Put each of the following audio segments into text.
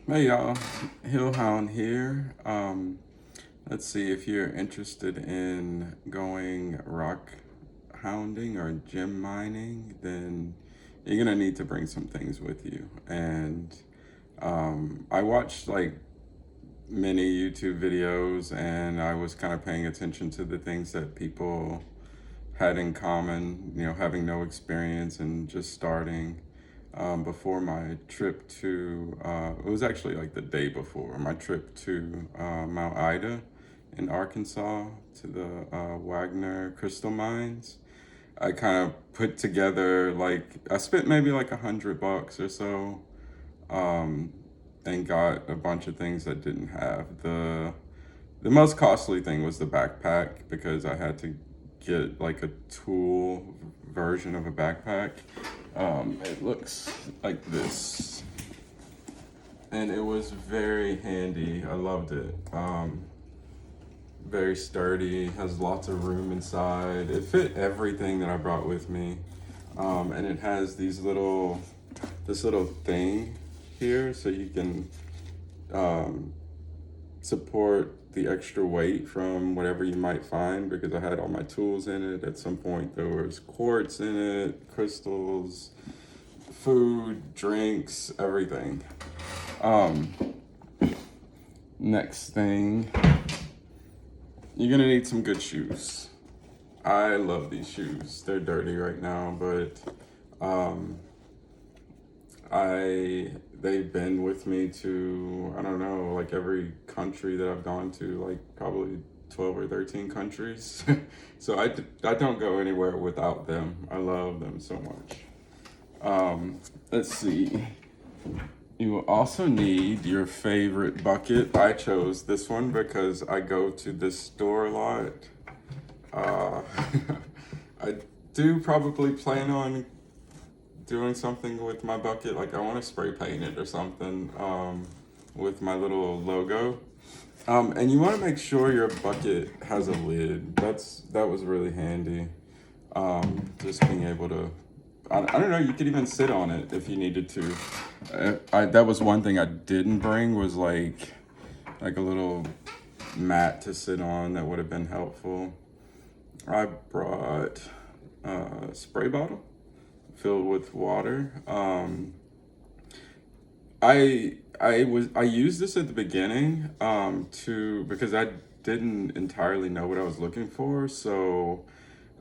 Hey y'all, Hillhound here. Let's see if you're interested in going rock hounding or gem mining, then you're gonna need to bring some things with you. And I watched like many YouTube videos, and I was kind of paying attention to the things that people had in common, having no experience and just starting. Before my trip to, it was actually like the day before my trip to Mount Ida in Arkansas to the Wagner crystal mines. I kind of put together like, I spent maybe like $100 or so, um, and got a bunch of things that didn't have. The most costly thing was the backpack because I had to get like a tool version of a backpack. It looks like this, and it was very handy. I loved it. Very sturdy, has lots of room inside. It fit everything that I brought with me, and it has this little thing here, so you can um, support the extra weight from whatever you might find because I had all my tools in it. At some point, there was quartz in it, crystals, food, drinks, everything. Um, Next thing, you're gonna need some good shoes. I love these shoes. They're dirty right now, but um, they've been with me to, I don't know, like every country that I've gone to, like probably 12 or 13 countries. So I don't go anywhere without them. I love them so much. Let's see. You will also need your favorite bucket. I chose this one because I go to this store a lot. Uh, I do probably plan on doing something with my bucket. Like I want to spray paint it or something with my little logo. And you want to make sure your bucket has a lid. That was really handy. Just being able to, I don't know. You could even sit on it if you needed to. That was one thing I didn't bring was like a little mat to sit on. That would have been helpful. I brought a spray bottle filled with water. I used this at the beginning to because I didn't entirely know what I was looking for, so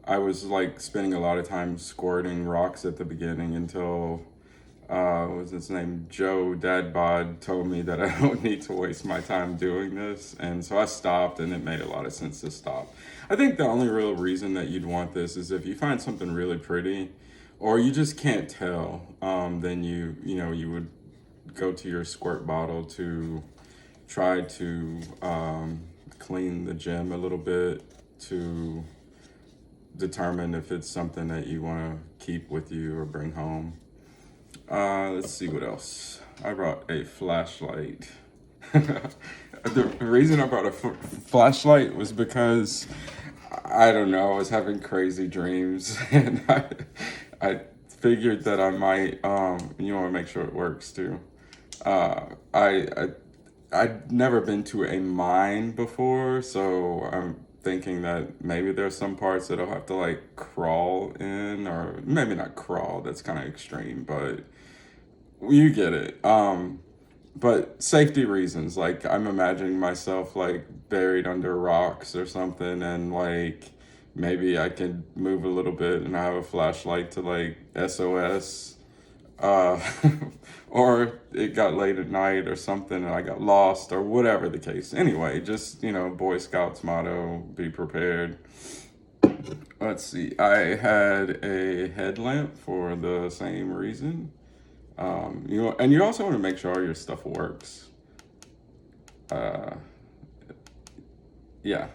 I was like spending a lot of time squirting rocks at the beginning until what was his name, Joe Dadbod, told me that I don't need to waste my time doing this, and so I stopped, and it made a lot of sense to stop. I think the only real reason that you'd want this is if you find something really pretty, or you just can't tell, then you would go to your squirt bottle to try to clean the gem a little bit to determine if it's something that you want to keep with you or bring home. Let's see what else. I brought a flashlight. The reason I brought a flashlight was because I don't know, I was having crazy dreams and I figured that I might you want to make sure it works too. Uh, I, I I'd never been to a mine before, so I'm thinking that maybe there's some parts that I'll have to like crawl in, or maybe not crawl, that's kind of extreme, but you get it. But safety reasons, like I'm imagining myself like buried under rocks or something, and like maybe I could move a little bit and I have a flashlight to like SOS, uh, or it got late at night or something and I got lost or whatever the case. Anyway, just, Boy Scouts motto, be prepared. Let's see, I had a headlamp for the same reason. And you also want to make sure all your stuff works. Uh, yeah.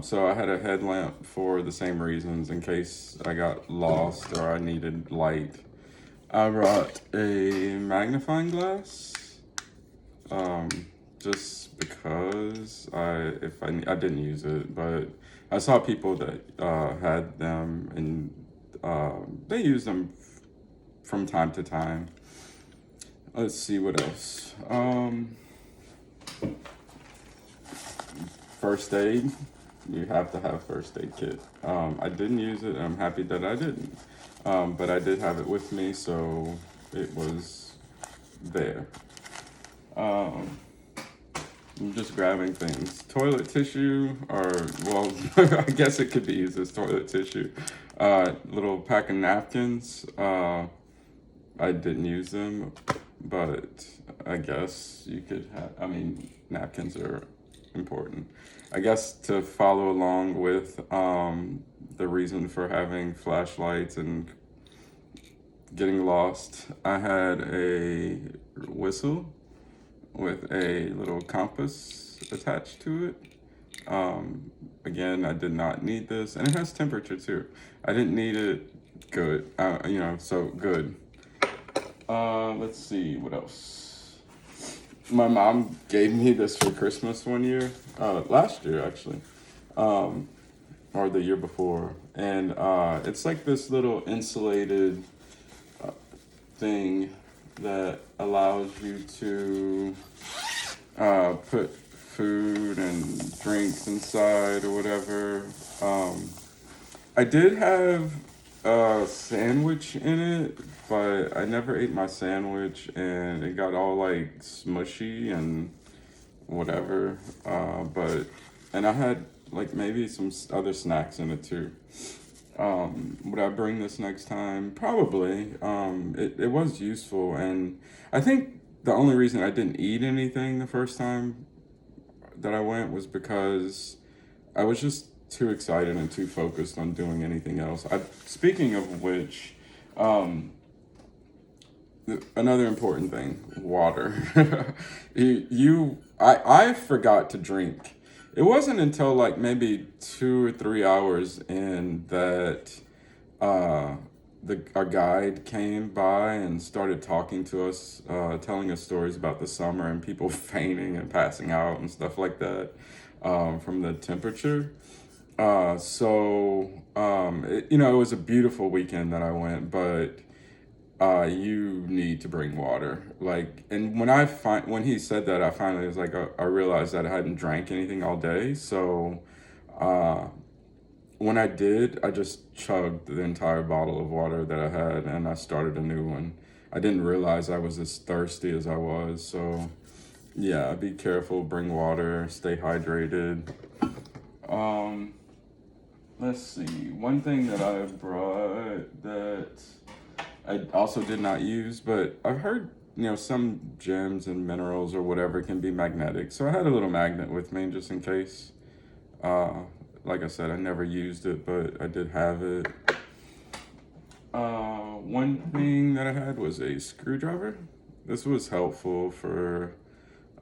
So I had a headlamp for the same reasons in case I got lost or I needed light. I brought a magnifying glass, um, just because I didn't use it, but I saw people that had them and they use them from time to time. Let's see what else. First aid. You have to have first aid kit. I didn't use it. I'm happy that I didn't. But I did have it with me, so it was there. Um, I'm just grabbing things. Toilet tissue, or, well, I guess it could be used as toilet tissue. Little pack of napkins. I didn't use them, but I guess you could have, I mean, napkins are important. I guess to follow along with the reason for having flashlights and getting lost, I had a whistle with a little compass attached to it. Again, I did not need this, and it has temperature too. I didn't need it. Good. So good. Let's see what else. My mom gave me this for Christmas one year, last year actually, or the year before, and it's like this little insulated thing that allows you to put food and drinks inside or whatever. I did have a sandwich in it, but I never ate my sandwich and it got all like smushy and whatever. And I had like maybe some other snacks in it too. Would I bring this next time? Probably. It was useful, and I think the only reason I didn't eat anything the first time that I went was because I was just too excited and too focused on doing anything else. Speaking of which, another important thing, water. I forgot to drink. It wasn't until like maybe 2 or 3 hours in that our guide came by and started talking to us, telling us stories about the summer and people fainting and passing out and stuff like that, from the temperature. It was a beautiful weekend that I went, but you need to bring water. Like, and when he said that, I finally was like, I realized that I hadn't drank anything all day. So, uh, when I did, I just chugged the entire bottle of water that I had, and I started a new one. I didn't realize I was as thirsty as I was. So, yeah, be careful. Bring water. Stay hydrated. Um, let's see. One thing that I brought that I also did not use, but I've heard, some gems and minerals or whatever can be magnetic. So I had a little magnet with me just in case. Uh, like I said, I never used it, but I did have it. One thing that I had was a screwdriver. This was helpful for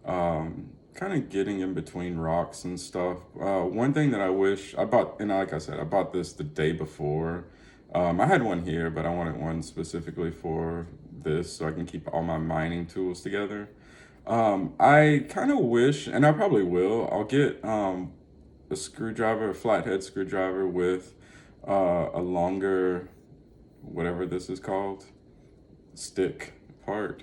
kind of getting in between rocks and stuff. One thing that I wish I bought, and like I said, I bought this the day before. I had one here, but I wanted one specifically for this so I can keep all my mining tools together. I kind of wish, and I probably will, I'll get a screwdriver, a flathead screwdriver with a longer, whatever this is called, stick part,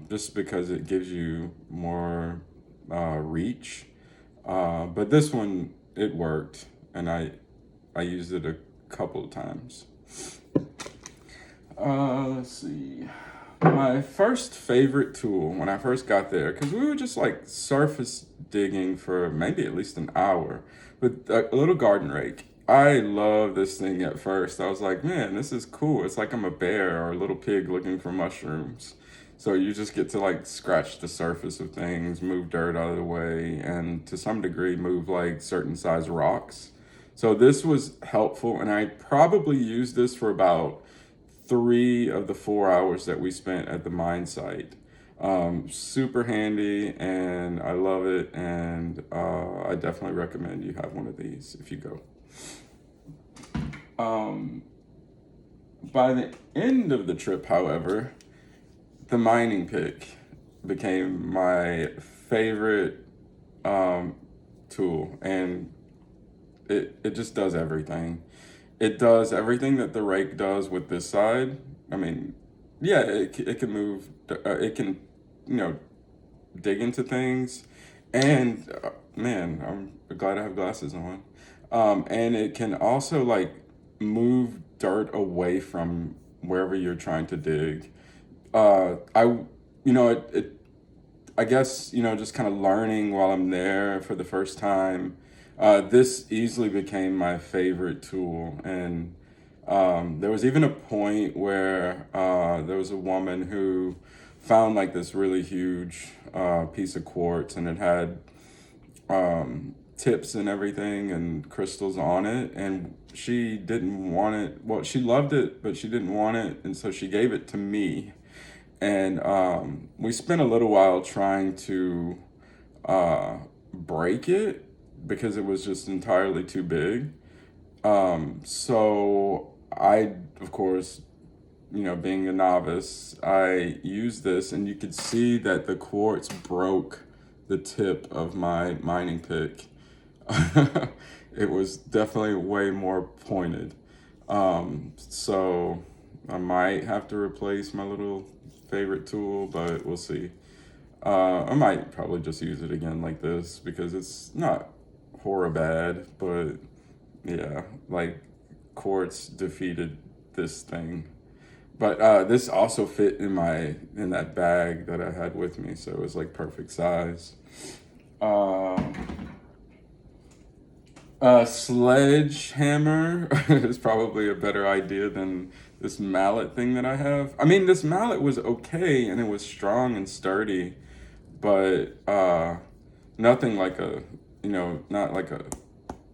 just because it gives you more reach. But this one, it worked, and I used it a couple of times. Let's see. My first favorite tool when I first got there, because we were just like surface digging for maybe at least an hour with a little garden rake. I love this thing at first. I was like, man, this is cool. It's like I'm a bear or a little pig looking for mushrooms. So you just get to like scratch the surface of things, move dirt out of the way, and to some degree move like certain size rocks. So this was helpful, and I probably used this for about 3 of the 4 hours that we spent at the mine site. Super handy, and I love it, and I definitely recommend you have one of these if you go. Um, by the end of the trip, however, the mining pick became my favorite tool, and it just does everything. It does everything that the rake does with this side. I mean, Yeah, it can move. It can, you know, dig into things, and man, I'm glad I have glasses on. And it can also like move dirt away from wherever you're trying to dig. It I guess, just kind of learning while I'm there for the first time. This easily became my favorite tool. And there was even a point where there was a woman who found like this really huge piece of quartz, and it had tips and everything and crystals on it. And she didn't want it. Well, she loved it, but she didn't want it. And so she gave it to me. And we spent a little while trying to uh, break it because it was just entirely too big. So I, of course, being a novice, I used this, and you could see that the quartz broke the tip of my mining pick. It was definitely way more pointed. So I might have to replace my little favorite tool, but we'll see. I might probably just use it again like this because it's not horror bad, but yeah, like quartz defeated this thing. But this also fit in that bag that I had with me, so it was like perfect size. Um, a sledgehammer is probably a better idea than this mallet thing that I have. I mean, this mallet was okay and it was strong and sturdy, but nothing like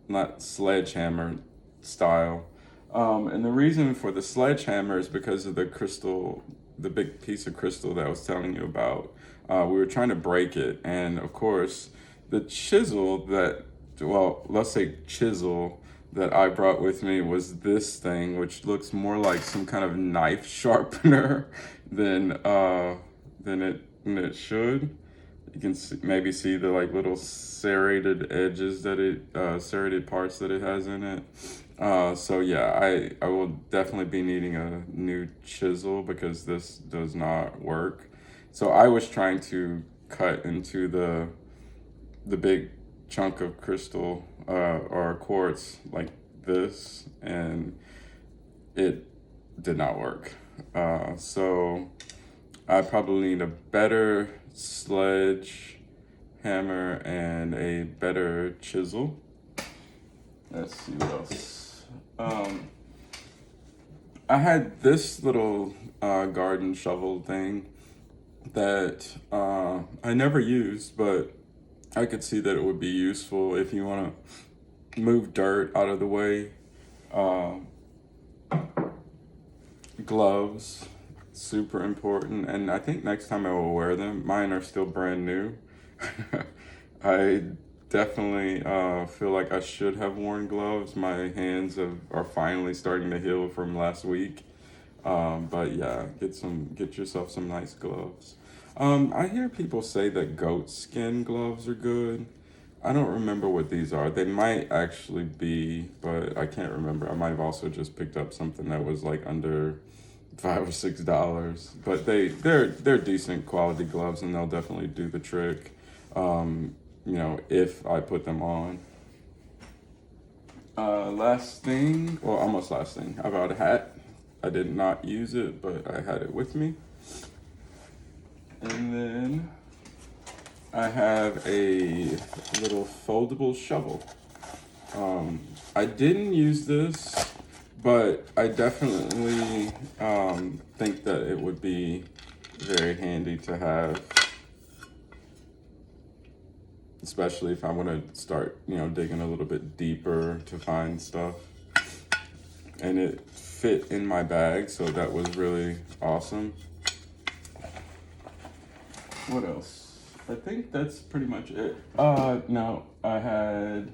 not sledgehammer style. And the reason for the sledgehammer is because of the crystal, the big piece of crystal that I was telling you about. We were trying to break it, and of course, the chisel let's say chisel that I brought with me was this thing, which looks more like some kind of knife sharpener than it should. You can maybe see the like little serrated edges serrated parts that it has in it. So yeah, I will definitely be needing a new chisel because this does not work. So I was trying to cut into the big chunk of crystal or quartz like this, and it did not work. So I probably need a better sledge hammer and a better chisel. Let's see what else. I had this little garden shovel thing that I never used, but I could see that it would be useful if you want to move dirt out of the way. Uh, Gloves, super important, and I think next time I will wear them. Mine are still brand new. I definitely feel like I should have worn gloves. My are finally starting to heal from last week. But yeah, get yourself some nice gloves. I hear people say that goat skin gloves are good. I don't remember what these are. They might actually be, but I can't remember. I might have also just picked up something that was like under $5 or $6. But they're decent quality gloves, and they'll definitely do the trick. If I put them on. Last thing, well, almost last thing. I bought a hat. I did not use it, but I had it with me. And then I have a little foldable shovel. I didn't use this, but I definitely think that it would be very handy to have, especially if I want to start, digging a little bit deeper to find stuff. And it fit in my bag, so that was really awesome. What else? I think that's pretty much it. No, I had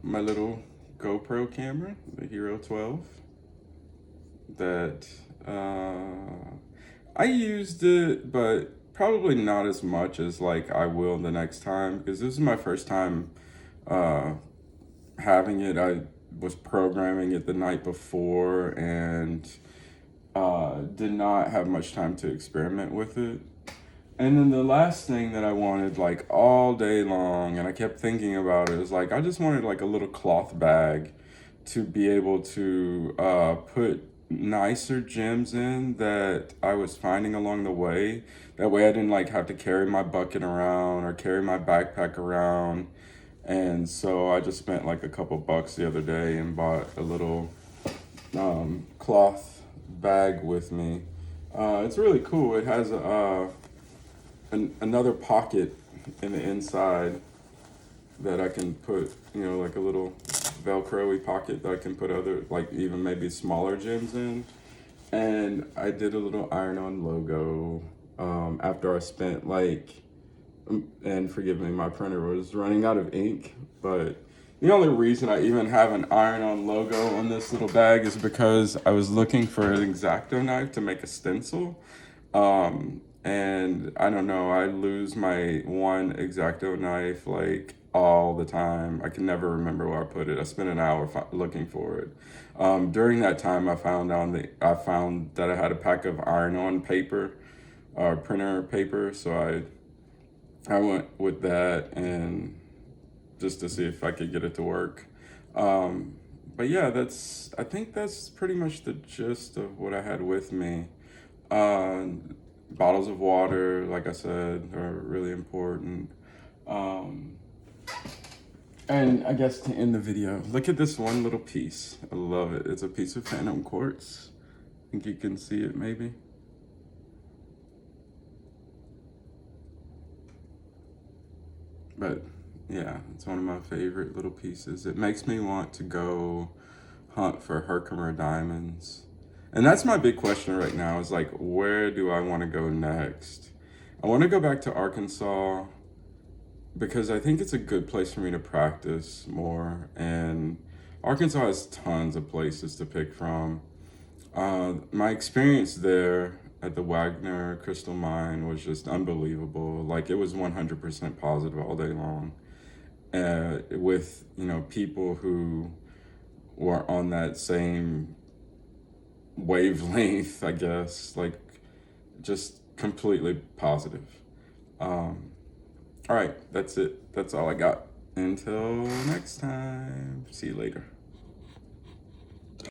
my little GoPro camera, the Hero 12, that I used it, but probably not as much as like I will the next time, because this is my first time having it. I was programming it the night before, and did not have much time to experiment with it. And then the last thing that I wanted like all day long, and I kept thinking about it, is like I just wanted like a little cloth bag to be able to put nicer gems in that I was finding along the way. That way I didn't like have to carry my bucket around or carry my backpack around. And so I just spent like a couple bucks the other day and bought a little cloth bag with me. It's really cool. It has another pocket in the inside that I can put, like a little Velcro-y pocket that I can put other, like even maybe smaller gems in. And I did a little iron-on logo after I spent and forgive me, my printer was running out of ink, but the only reason I even have an iron-on logo on this little bag is because I was looking for an X-Acto knife to make a stencil. And I don't know, I lose my one X-Acto knife like all the time. I can never remember where I put it. I spent an hour looking for it. During that time, I found that I had a pack of iron-on paper, printer paper, so I went with that and just to see if I could get it to work. But yeah, I think that's pretty much the gist of what I had with me. Uh, Bottles of water, like I said, are really important. Um, and I guess to end the video, look at this one little piece. I love it. It's a piece of phantom quartz. I think you can see it maybe. But yeah, it's one of my favorite little pieces. It makes me want to go hunt for Herkimer diamonds. And that's my big question right now is like, where do I want to go next? I want to go back to Arkansas because I think it's a good place for me to practice more. And Arkansas has tons of places to pick from. My experience there at the Wegner crystal mine was just unbelievable. Like it was 100% positive all day long. With, people who were on that same wavelength, I guess, like just completely positive. All right, that's it. That's all I got. Until next time. See you later.